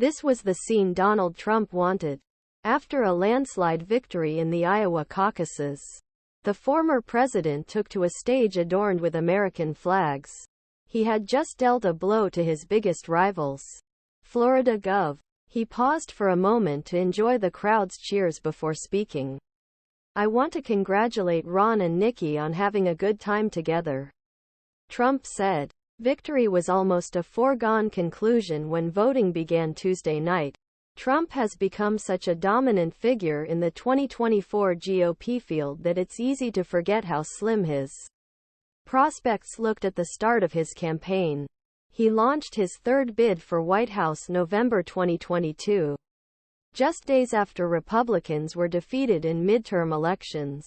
This was the scene Donald Trump wanted. After a landslide victory in the Iowa caucuses, the former president took to a stage adorned with American flags. He had just dealt a blow to his biggest rivals, Florida Gov. He paused for a moment to enjoy the crowd's cheers before speaking. "I want to congratulate Ron and Nikki on having a good time together," Trump said. Victory was almost a foregone conclusion when voting began Tuesday night. Trump has become such a dominant figure in the 2024 GOP field that it's easy to forget how slim his prospects looked at the start of his campaign. He launched his third bid for White House November 2022, just days after Republicans were defeated in midterm elections.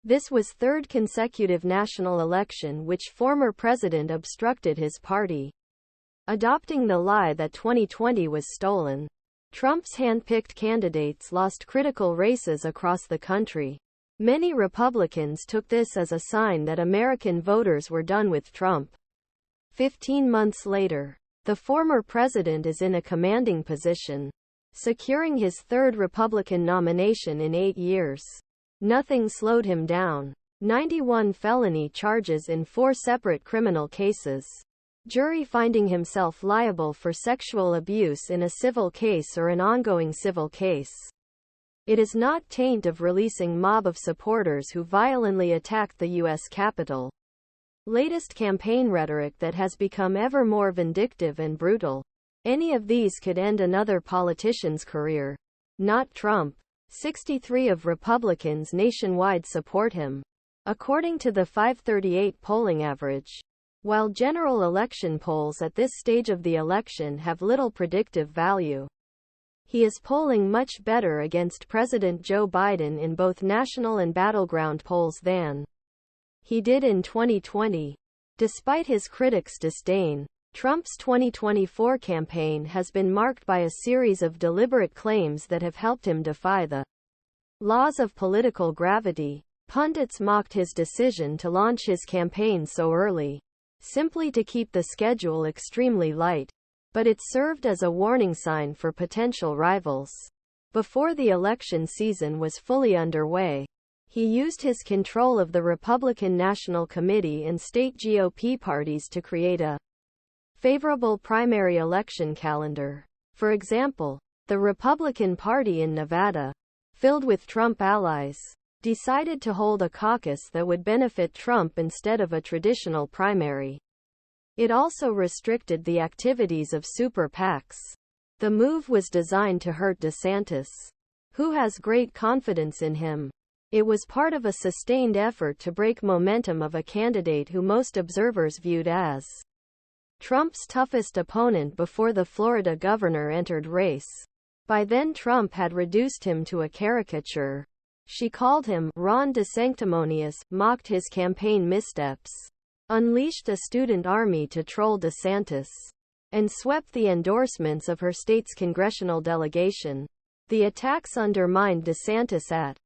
This was third consecutive national election which former president obstructed his party, adopting the lie that 2020 was stolen. Trump's handpicked candidates lost critical races across the country. Many Republicans took this as a sign that American voters were done with Trump. 15 months later, the former president is in a commanding position, securing his third Republican nomination in 8 years. Nothing slowed him down. 91 felony charges in 4 separate criminal cases. Jury finding himself liable for sexual abuse in a civil case or an ongoing civil case. It is not taint of releasing mob of supporters who violently attacked the U.S. Capitol. Latest campaign rhetoric that has become ever more vindictive and brutal. Any of these could end another politician's career. Not Trump. 63 of Republicans nationwide support him, according to the FiveThirtyEight polling average. While general election polls at this stage of the election have little predictive value, he is polling much better against President Joe Biden in both national and battleground polls than he did in 2020. Despite his critics' disdain, Trump's 2024 campaign has been marked by a series of deliberate claims that have helped him defy the laws of political gravity. Pundits mocked his decision to launch his campaign so early, simply to keep the schedule extremely light. But it served as a warning sign for potential rivals. Before the election season was fully underway, he used his control of the Republican National Committee and state GOP parties to create a favorable primary election calendar. For example, the Republican Party in Nevada, filled with Trump allies, decided to hold a caucus that would benefit Trump instead of a traditional primary. It also restricted the activities of super PACs. The move was designed to hurt DeSantis, who has great confidence in him. It was part of a sustained effort to break momentum of a candidate who most observers viewed as Trump's toughest opponent before the Florida governor entered race. By then Trump had reduced him to a caricature. She called him Ron DeSanctimonious, mocked his campaign missteps, unleashed a student army to troll DeSantis, and swept the endorsements of her state's congressional delegation. The attacks undermined DeSantis at